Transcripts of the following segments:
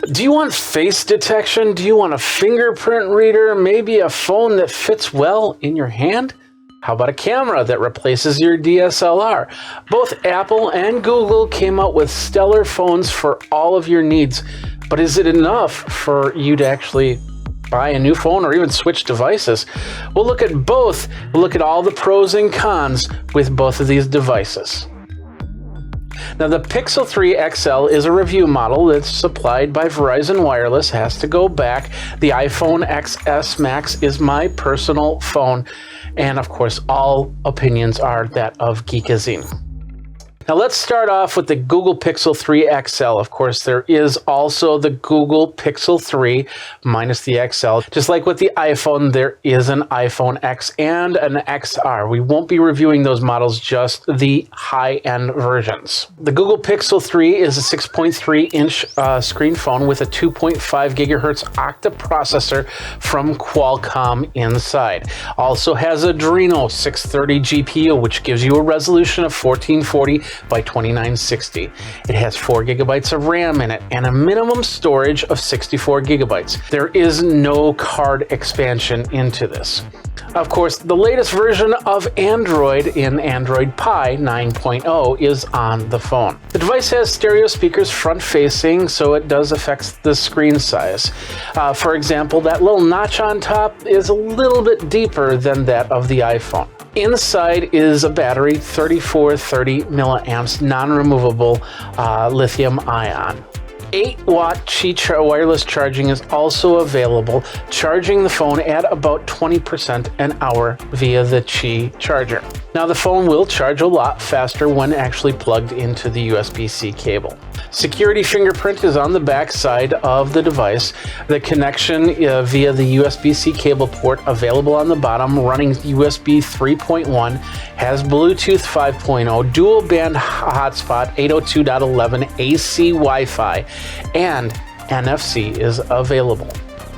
Do you want face detection? Do you want a fingerprint reader? Maybe a phone that fits well in your hand? How about a camera that replaces your DSLR? Both Apple and Google came out with stellar phones for all of your needs, but is it enough for you to actually buy a new phone or even switch devices? We'll look at both. We'll look at all the pros and cons with both of these devices. Now, the Pixel 3 XL is a review model that's supplied by Verizon Wireless, has to go back. The iPhone XS Max is my personal phone, and of course, all opinions are that of Geekazine. Now, let's start off with the Google Pixel 3 XL. Of course, there is also the Google Pixel 3 minus the XL. Just like with the iPhone, there is an iPhone X and an XR. We won't be reviewing those models, just the high-end versions. The Google Pixel 3 is a 6.3-inch screen phone with a 2.5 gigahertz Octa processor from Qualcomm inside. Also has Adreno 630 GPU, which gives you a resolution of 1440 by 2960. It has 4 gigabytes of RAM in it and a minimum storage of 64 gigabytes. There is no card expansion into this. Of course, the latest version of Android in Android Pie 9.0 is on the phone. The device has stereo speakers front-facing, so it does affect the screen size. For example, that little notch on top is a little bit deeper than that of the iPhone. Inside is a battery, 3430 milliamps, non-removable lithium ion. 8-watt Qi wireless charging is also available, charging the phone at about 20% an hour via the Qi charger. Now, the phone will charge a lot faster when actually plugged into the USB-C cable. Security fingerprint is on the back side of the device. The connection via the USB-C cable port available on the bottom, running USB 3.1, has Bluetooth 5.0, dual band hotspot 802.11 AC Wi-Fi, and NFC is available.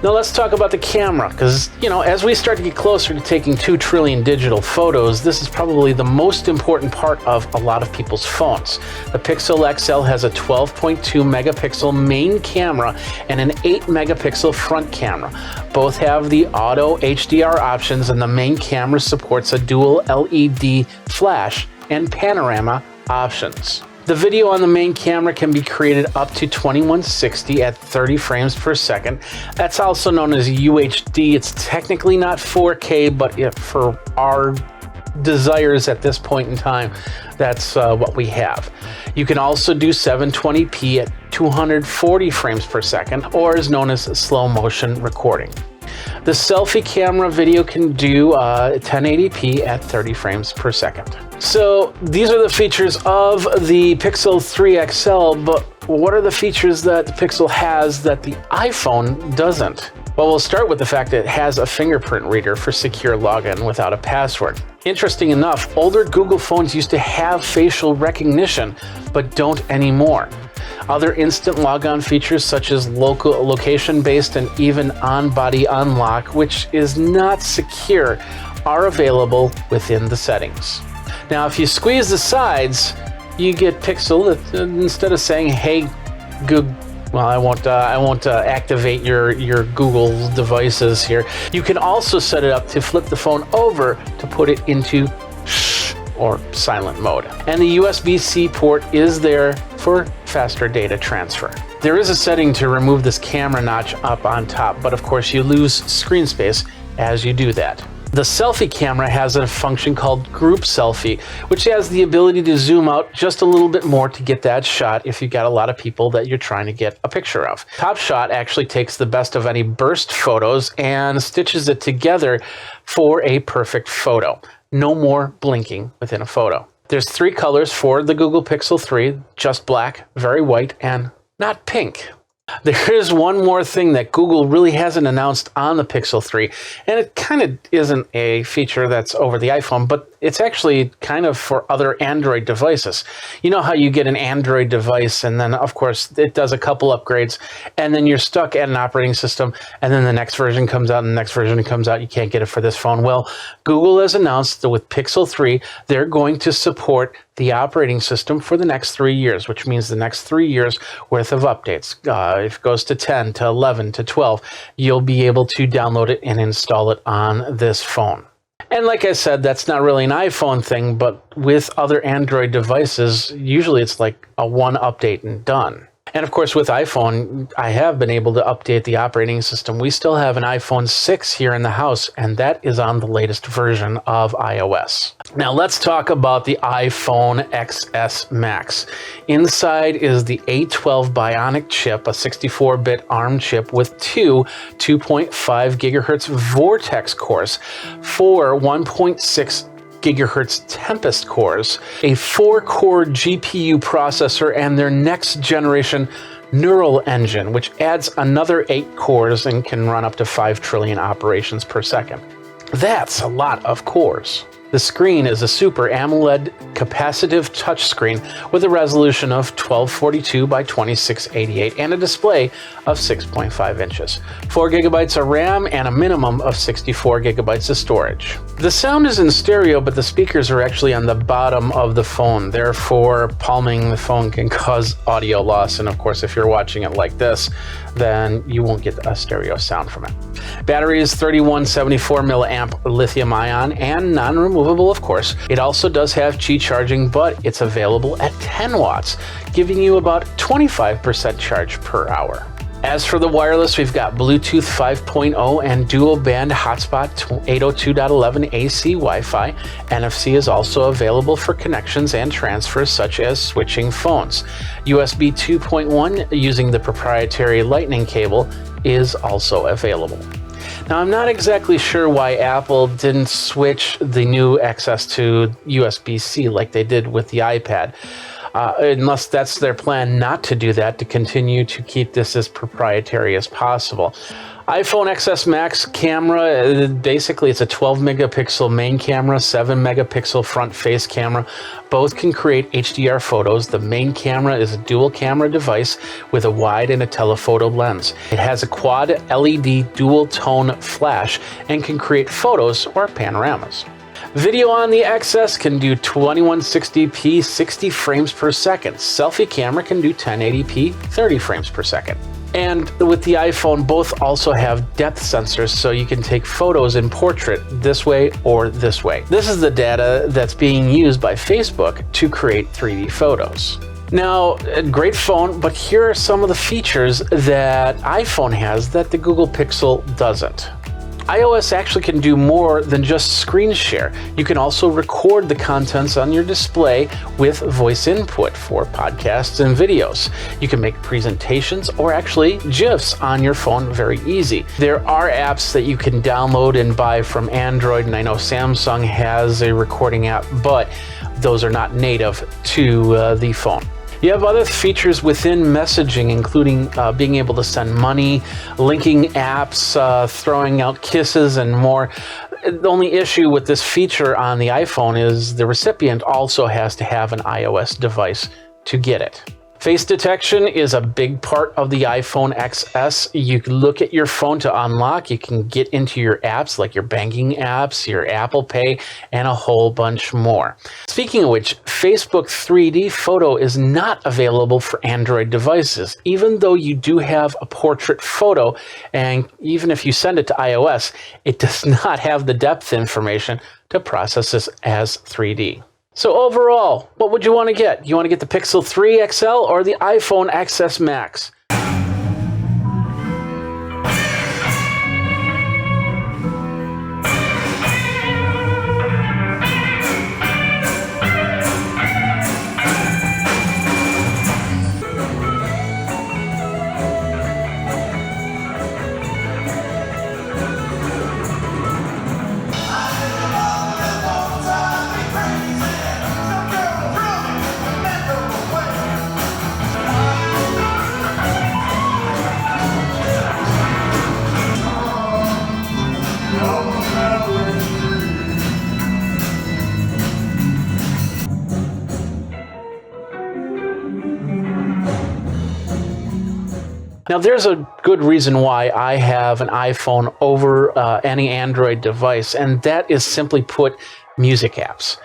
Now let's talk about the camera, because, as we start to get closer to taking 2 trillion digital photos, this is probably the most important part of a lot of people's phones. The Pixel XL has a 12.2 megapixel main camera and an 8 megapixel front camera. Both have the auto HDR options, and the main camera supports a dual LED flash and panorama options. The video on the main camera can be created up to 2160 at 30 frames per second. That's also known as UHD. It's technically not 4K, but for our desires at this point in time, that's what we have. You can also do 720p at 240 frames per second, or is known as slow motion recording. The selfie camera video can do 1080p at 30 frames per second. So these are the features of the Pixel 3 XL, but what are the features that the Pixel has that the iPhone doesn't? Well, we'll start with the fact that it has a fingerprint reader for secure login without a password. Interesting enough, older Google phones used to have facial recognition, but don't anymore. Other instant logon features such as location-based and even on-body unlock, which is not secure, are available within the settings. Now, if you squeeze the sides, you get Pixel that instead of saying, "Hey, Google," well, I won't activate your Google devices here. You can also set it up to flip the phone over to put it into shh or silent mode. And the USB-C port is there for faster data transfer. There is a setting to remove this camera notch up on top, but of course you lose screen space as you do that. The selfie camera has a function called Group Selfie, which has the ability to zoom out just a little bit more to get that shot if you've got a lot of people that you're trying to get a picture of. Top Shot actually takes the best of any burst photos and stitches it together for a perfect photo. No more blinking within a photo. There's 3 colors for the Google Pixel 3, just black, very white, and not pink. There is one more thing that Google really hasn't announced on the Pixel 3, and it kind of isn't a feature that's over the iPhone, but it's actually kind of for other Android devices. You know how you get an Android device, and then, of course, it does a couple upgrades, and then you're stuck at an operating system, and then the next version comes out, and the next version comes out, you can't get it for this phone. Well, Google has announced that with Pixel 3, they're going to support the operating system for the next 3 years, which means the next 3 years worth of updates. If it goes to 10, to 11, to 12, you'll be able to download it and install it on this phone. And like I said, that's not really an iPhone thing, but with other Android devices, usually it's like a one update and done. And of course, with iPhone, I have been able to update the operating system. We still have an iPhone 6 here in the house, and that is on the latest version of iOS. Now let's talk about the iPhone XS Max. Inside is the A12 Bionic chip, a 64-bit ARM chip with two 2.5 gigahertz Vortex cores, four 1.6 gigahertz Tempest cores, a 4-core GPU processor, and their next generation neural engine, which adds another 8 cores and can run up to 5 trillion operations per second. That's a lot of cores. The screen is a Super AMOLED capacitive touchscreen with a resolution of 1242 by 2688 and a display of 6.5 inches, 4 gigabytes of RAM, and a minimum of 64 gigabytes of storage. The sound is in stereo, but the speakers are actually on the bottom of the phone. Therefore, palming the phone can cause audio loss. And of course, if you're watching it like this, then you won't get a stereo sound from it. Battery is 3174 milliamp lithium ion and non-removable, of course. It also does have Qi charging, but it's available at 10 watts, giving you about 25% charge per hour. As for the wireless, we've got Bluetooth 5.0 and dual band hotspot 802.11 AC Wi-Fi. NFC is also available for connections and transfers such as switching phones. USB 2.1 using the proprietary Lightning cable is also available. Now, I'm not exactly sure why Apple didn't switch the new XS to USB-C like they did with the iPad. Unless that's their plan not to do that, to continue to keep this as proprietary as possible. iPhone XS Max camera, basically it's a 12 megapixel main camera, 7 megapixel front face camera. Both can create HDR photos. The main camera is a dual camera device with a wide and a telephoto lens. It has a quad LED dual tone flash and can create photos or panoramas. Video on the XS can do 2160p 60 frames per second. Selfie camera can do 1080p 30 frames per second. And with the iPhone, both also have depth sensors, so you can take photos in portrait this way or this way. This is the data that's being used by Facebook to create 3D photos. Now, a great phone, but here are some of the features that iPhone has that the Google Pixel doesn't. iOS actually can do more than just screen share. You can also record the contents on your display with voice input for podcasts and videos. You can make presentations or actually GIFs on your phone very easy. There are apps that you can download and buy from Android, and I know Samsung has a recording app, but those are not native to the phone. You have other features within messaging, including being able to send money, linking apps, throwing out kisses, and more. The only issue with this feature on the iPhone is the recipient also has to have an iOS device to get it. Face detection is a big part of the iPhone XS. You can look at your phone to unlock. You can get into your apps like your banking apps, your Apple Pay, and a whole bunch more. Speaking of which, Facebook 3D photo is not available for Android devices, even though you do have a portrait photo. And even if you send it to iOS, it does not have the depth information to process this as 3D. So overall, what would you want to get? You want to get the Pixel 3 XL or the iPhone XS Max? Now, there's a good reason why I have an iPhone over any Android device, and that is simply put music apps.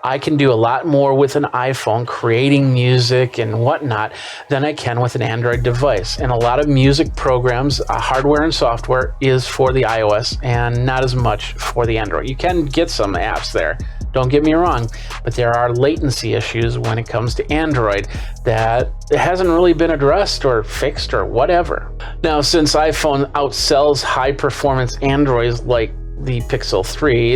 I can do a lot more with an iPhone creating music and whatnot than I can with an Android device. And a lot of music programs, hardware and software, is for the iOS and not as much for the Android. You can get some apps there, don't get me wrong, but there are latency issues when it comes to Android that hasn't really been addressed or fixed or whatever. Now, since iPhone outsells high-performance Androids like the Pixel 3,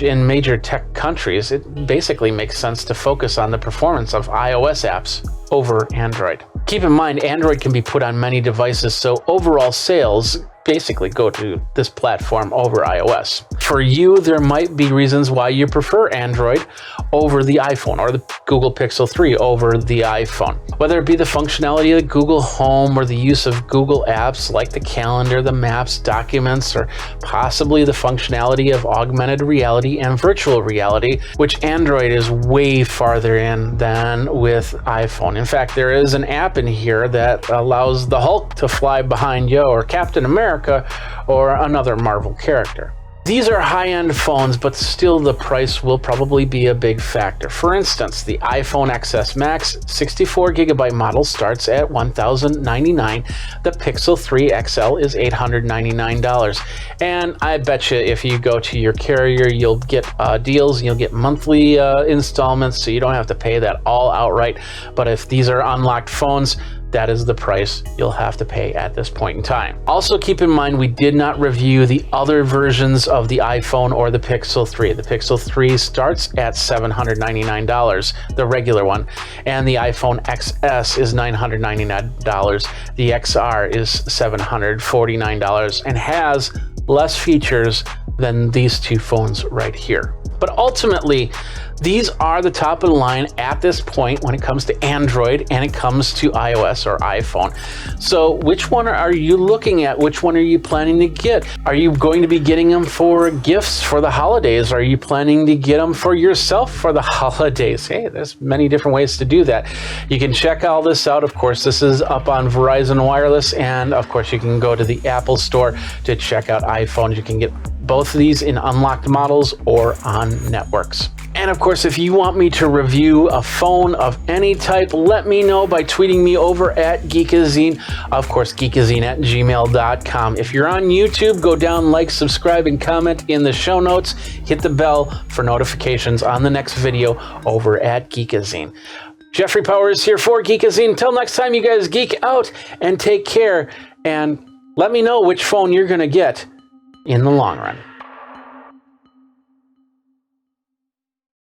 in major tech countries, it basically makes sense to focus on the performance of iOS apps over Android. Keep in mind, Android can be put on many devices, so overall sales basically go to this platform over iOS. For you, there might be reasons why you prefer Android over the iPhone or the Google Pixel 3 over the iPhone. Whether it be the functionality of the Google Home or the use of Google apps like the calendar, the maps, documents, or possibly the functionality of augmented reality and virtual reality, which Android is way farther in than with iPhone. In fact, there is an app in here that allows the Hulk to fly behind you, or Captain America, or another Marvel character. These are high-end phones, but still the price will probably be a big factor. For instance, the iPhone XS Max 64GB model starts at $1,099. The Pixel 3 XL is $899. And I bet you if you go to your carrier, you'll get deals, you'll get monthly installments, so you don't have to pay that all outright. But if these are unlocked phones, that is the price you'll have to pay at this point in time. Also keep in mind, we did not review the other versions of the iPhone or the Pixel 3. The Pixel 3 starts at $799, the regular one, and the iPhone XS is $999. The XR is $749 and has less features than these two phones right here. But ultimately, these are the top of the line at this point when it comes to Android and it comes to iOS or iPhone. So which one are you looking at? Which one are you planning to get? Are you going to be getting them for gifts for the holidays? Are you planning to get them for yourself for the holidays? Hey, there's many different ways to do that. You can check all this out. Of course, this is up on Verizon Wireless, and of course you can go to the Apple Store to check out iPhones. You can get both of these in unlocked models or on networks. And of course, if you want me to review a phone of any type, let me know by tweeting me over at Geekazine. Of course, geekazine@gmail.com. If you're on YouTube, go down, like, subscribe, and comment in the show notes. Hit the bell for notifications on the next video over at Geekazine. Jeffrey Powers here for Geekazine. Until next time, you guys geek out and take care. And let me know which phone you're going to get in the long run.